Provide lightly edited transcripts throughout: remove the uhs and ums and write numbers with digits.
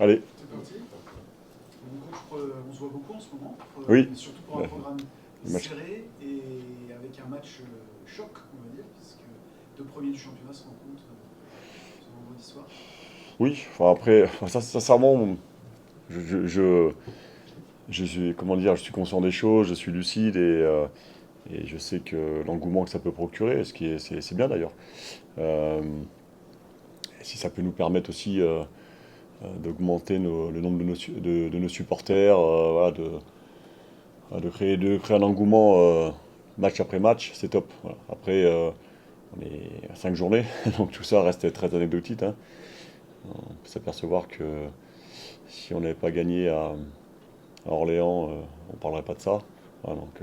Allez, C'est parti. Bon, coach, on se voit beaucoup en ce moment, oui, surtout pour un ouais, programme le match. serré et avec un match choc, on va dire, puisque deux premiers du championnat se rencontrent ce vendredi soir. Oui, enfin après, enfin, ça, sincèrement, je, je, je, je suis, comment dire, je suis conscient des choses, je suis lucide et je sais que l'engouement que ça peut procurer, c'est bien d'ailleurs. Euh, et si ça peut nous permettre aussi d'augmenter le nombre de nos supporters, voilà, de créer un engouement match après match, c'est top. Voilà. Après, on est à 5 journées, donc tout ça reste très anecdotique, hein. On peut s'apercevoir que si on n'avait pas gagné à Orléans, on ne parlerait pas de ça. Voilà, donc,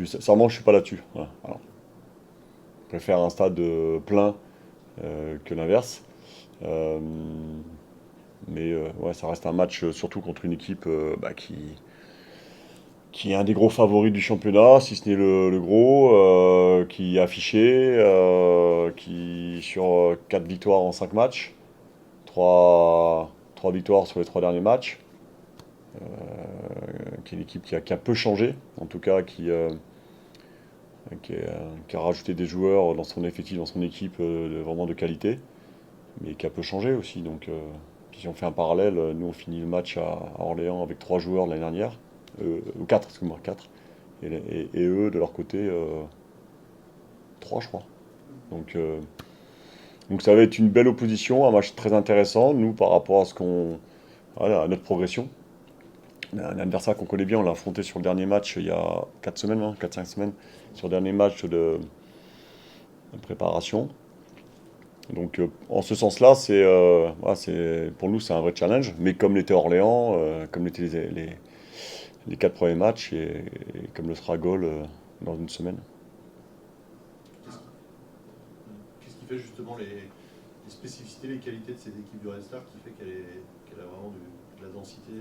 sincèrement, je suis pas là-dessus. Voilà. Alors, je préfère un stade plein que l'inverse. Euh, mais ouais, ça reste un match surtout contre une équipe qui est un des gros favoris du championnat, si ce n'est le gros, qui est affiché, qui sur 4 victoires en 5 matchs, 3 victoires sur les 3 derniers matchs, qui est une équipe qui a peu changé, en tout cas qui a rajouté des joueurs dans son effectif, dans son équipe vraiment de qualité, mais qui a peu changé aussi. Donc, puis si on fait un parallèle, nous on finit le match à Orléans avec 3 joueurs de l'année dernière, ou 4, excuse-moi, 4. Et eux, de leur côté, 3, je crois. Donc, euh, donc ça va être une belle opposition, un match très intéressant, nous, par rapport à voilà, à notre progression. Un adversaire qu'on connaît bien, on l'a affronté sur le dernier match il y a 4 semaines, hein, 4-5 semaines, sur le dernier match de préparation. Donc en ce sens-là, voilà, pour nous c'est un vrai challenge, mais comme l'était Orléans, comme l'étaient les 4 premiers matchs, et comme le sera Gaulle dans une semaine. Qu'est-ce qui, qu'est-ce qui fait justement les spécificités, les qualités de cette équipe du Red Star qui fait qu'elle a vraiment de la densité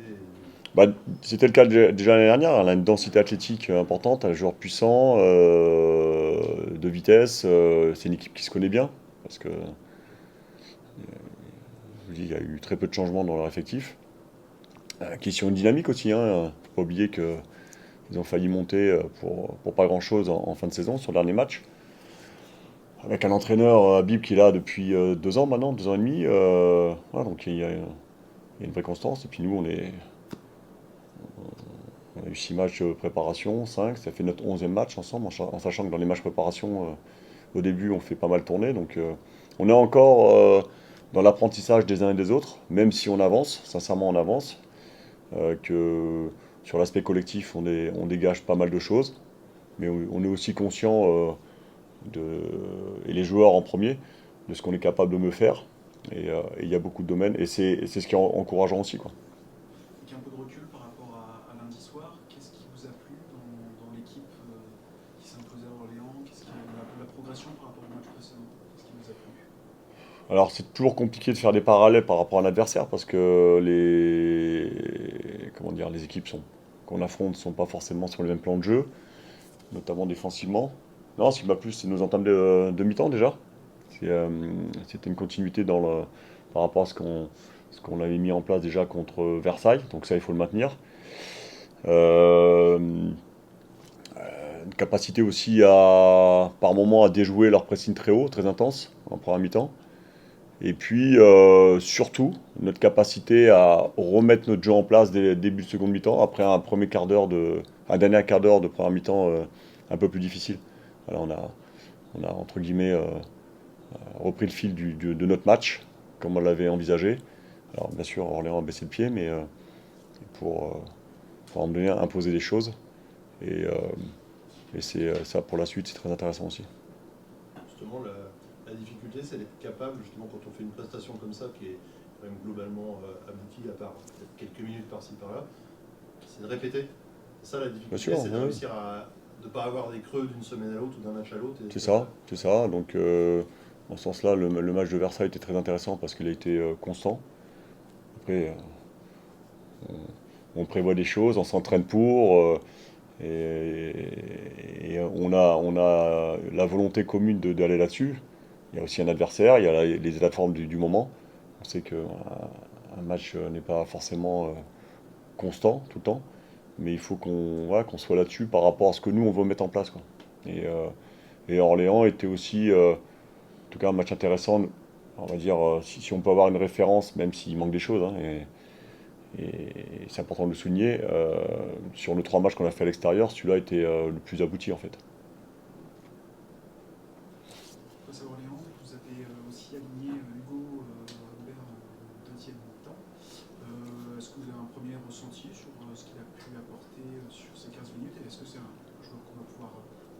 Bah, c'était le cas déjà l'année dernière, elle a une densité athlétique importante, elle a des joueurs puissants, de vitesse, c'est une équipe qui se connaît bien, parce que je vous dis, il y a eu très peu de changements dans leur effectif. Qui est sur une dynamique aussi, hein. Faut pas oublier qu'ils ont failli monter pour pas grand-chose en fin de saison sur le dernier match. Avec un entraîneur, Habib, qui est là depuis 2 ans maintenant, 2 ans et demi. Voilà, donc il y a une vraie constance. Et puis nous, on a eu 6 matchs de préparation, 5. Ça fait notre 11e match ensemble, en sachant que dans les matchs préparation, au début, on fait pas mal tourner. Donc on est encore dans l'apprentissage des uns et des autres, même si on avance, sincèrement on avance. Que sur l'aspect collectif, on dégage pas mal de choses, mais on est aussi conscient, et les joueurs en premier, de ce qu'on est capable de me faire. Et il y a beaucoup de domaines, et c'est ce qui est encourageant aussi, quoi. Avec un peu de recul par rapport à lundi soir, qu'est-ce qui vous a plu dans l'équipe qui s'imposait à Orléans? Qu'est-ce qui la progression par rapport au match précédent? Qu'est-ce qui vous a plu? Alors c'est toujours compliqué de faire des parallèles par rapport à un adversaire, parce que comment dire, les équipes qu'on affronte ne sont pas forcément sur le même plan de jeu, notamment défensivement. Non, ce qui m'a plu, c'est nos entames de mi-temps déjà. C'était une continuité par rapport à ce qu'on avait mis en place déjà contre Versailles, donc ça il faut le maintenir. Euh, une capacité aussi par moment à déjouer leur pressing très haut, très intense en première mi-temps. Et puis surtout notre capacité à remettre notre jeu en place dès le début de seconde mi-temps, après un dernier quart d'heure de première mi-temps un peu plus difficile. Voilà, on a entre guillemets repris le fil de notre match, comme on l'avait envisagé. Alors bien sûr, Orléans a baissé le pied, mais pour, euh, pour en donner imposer des choses. Et, euh, et ça, pour la suite, c'est très intéressant aussi. justement la difficulté, c'est d'être capable, justement, quand on fait une prestation comme ça, qui est quand même globalement aboutie, à part peut-être quelques minutes par-ci par-là, c'est de répéter. C'est ça la Bien difficulté, sûr, c'est de oui. réussir à ne pas avoir des creux d'une semaine à l'autre ou d'un match à l'autre. C'est ça, c'est ça. Donc, en ce sens-là, le match de Versailles était très intéressant parce qu'il a été constant. Après, on prévoit des choses, on s'entraîne pour, et on a la volonté commune d'aller là-dessus. Il y a aussi un adversaire, il y a les plateformes du moment. On sait qu'un match n'est pas forcément constant tout le temps, mais il faut qu'on soit là-dessus par rapport à ce que nous on veut mettre en place, quoi. Et Orléans était aussi, en tout cas, un match intéressant. On va dire, si on peut avoir une référence, même s'il manque des choses, hein, et c'est important de le souligner, sur les 3 matchs qu'on a fait à l'extérieur, celui-là était le plus abouti en fait. Face à Orléans, vous avez aussi aligné Hugo Robert en deuxième mi-temps. Est-ce que vous avez un premier ressenti sur ce qu'il a pu apporter sur ces 15 minutes et est-ce que c'est un joueur qu'on va pouvoir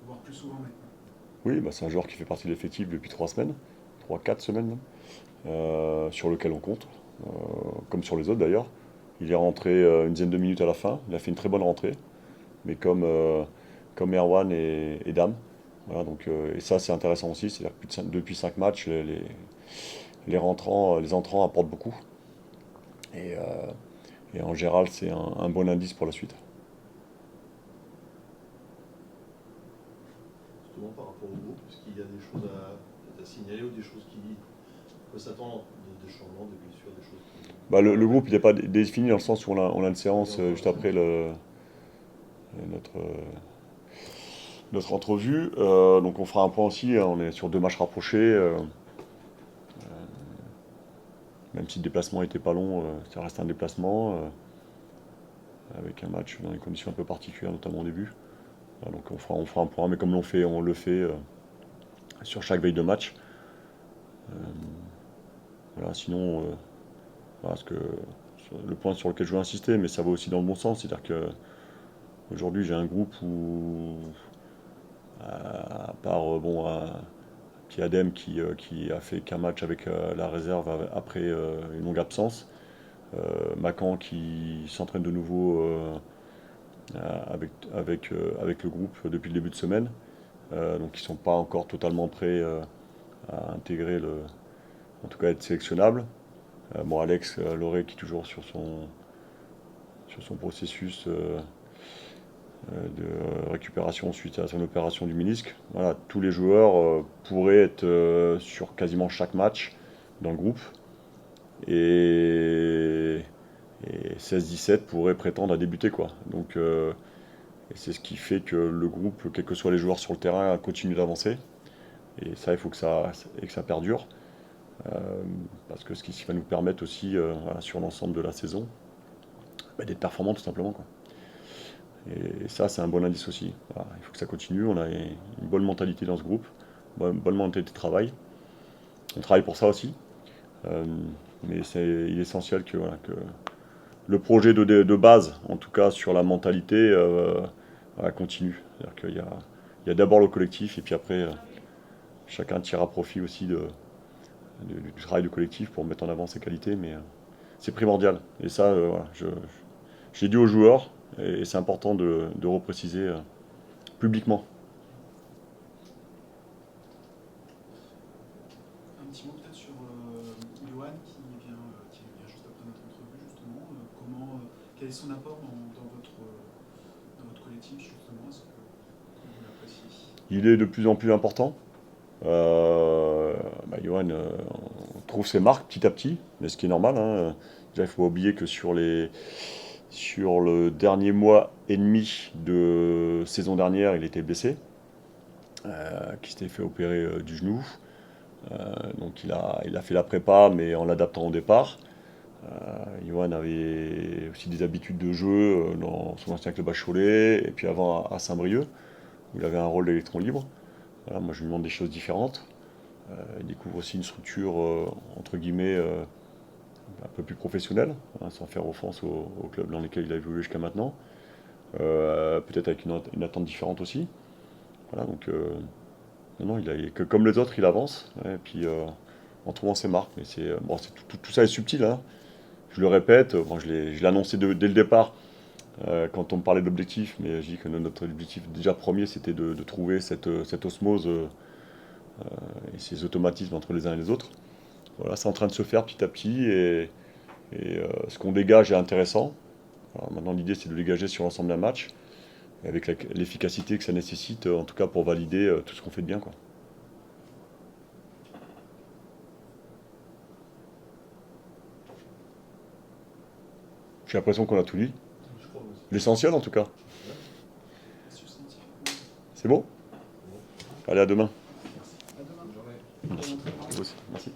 voir plus souvent maintenant? Oui, bah, c'est un joueur qui fait partie de l'effectif depuis 3 semaines, 3, 4 semaines même, sur lequel on compte, comme sur les autres d'ailleurs. Il est rentré une dizaine de minutes à la fin, il a fait une très bonne rentrée, mais comme Erwan et Dame. Voilà, donc, et ça c'est intéressant aussi, c'est-à-dire que depuis 5 matchs, les entrants apportent beaucoup. Et, euh, et en général, c'est un bon indice pour la suite. Justement par rapport au groupe, est-ce qu'il y a des choses à signaler ou des choses qui peuvent s'attendre, des changements, des blessures, des choses qui... Bah, le groupe il n'est pas défini dans le sens où on a une séance juste après notre, notre entrevue. Donc on fera un point aussi, hein, on est sur 2 matchs rapprochés. Même si le déplacement n'était pas long, ça reste un déplacement. Avec un match dans des conditions un peu particulières, notamment au début. Voilà, donc on fera un point, mais comme on le fait sur chaque veille de match. Euh, voilà, sinon, voilà, le point sur lequel je veux insister, mais ça va aussi dans le bon sens, c'est-à-dire que aujourd'hui j'ai un groupe où, à part bon, un petit Adem qui a fait qu'un match avec la réserve après une longue absence, Macan qui s'entraîne de nouveau avec le groupe depuis le début de semaine. Donc ils ne sont pas encore totalement prêts à intégrer en tout cas être sélectionnables. Bon, Alex Loré qui est toujours sur son processus de récupération suite à son opération du ménisque. Voilà, tous les joueurs pourraient être sur quasiment chaque match dans le groupe. Et, et 16-17 pourraient prétendre à débuter, quoi. Donc et c'est ce qui fait que le groupe, quels que soient les joueurs sur le terrain, continue d'avancer. Et ça, il faut que ça perdure. Euh, Parce que ce qui va nous permettre aussi, voilà, sur l'ensemble de la saison, bah, d'être performant tout simplement, quoi. Et ça, c'est un bon indice aussi. Voilà, il faut que ça continue. On a une bonne mentalité dans ce groupe, bonne mentalité de travail. On travaille pour ça aussi. Euh, mais il est essentiel voilà, que le projet de base, en tout cas sur la mentalité, voilà, continue. C'est-à-dire qu'il y a d'abord le collectif et puis après, chacun tirera profit aussi du travail du collectif pour mettre en avant ses qualités. Mais c'est primordial. Et ça, voilà, j'ai dit aux joueurs, et c'est important de repréciser publiquement. Un petit mot peut-être sur Yohan qui vient juste après notre entrevue justement. Quel est son apport dans votre collectif justement? Est-ce que vous l'appréciez? Il est de plus en plus important. Johan on trouve ses marques petit à petit, mais ce qui est normal, hein. Déjà, il faut pas oublier que sur le dernier mois et demi de saison dernière, il était blessé, qui s'était fait opérer du genou. Donc il a fait la prépa, mais en l'adaptant au départ. Johan avait aussi des habitudes de jeu dans son ancien club à Cholet, et puis avant à Saint-Brieuc, où il avait un rôle d'électron libre. Voilà, moi je lui demande des choses différentes. Il découvre aussi une structure, entre guillemets, un peu plus professionnelle, hein, sans faire offense au club dans lesquels il a évolué jusqu'à maintenant. Peut-être avec une attente différente aussi. Voilà, donc non, comme les autres, il avance, ouais, et puis en trouvant ses marques. Mais bon, tout ça est subtil, hein. Je le répète, bon, je l'ai annoncé dès le départ quand on me parlait d'objectif, mais je dis que notre objectif déjà premier, c'était de trouver cette osmose et ces automatismes entre les uns et les autres. Voilà, c'est en train de se faire petit à petit et ce qu'on dégage est intéressant. Alors, maintenant, l'idée, c'est de le dégager sur l'ensemble d'un match, avec l'efficacité que ça nécessite, en tout cas pour valider tout ce qu'on fait de bien, quoi. J'ai l'impression qu'on a tout dit. Je crois aussi. L'essentiel en tout cas. Substantif. C'est bon? Allez, à demain. À demain. Bonne journée. Bon entraînement. Vous aussi. Merci.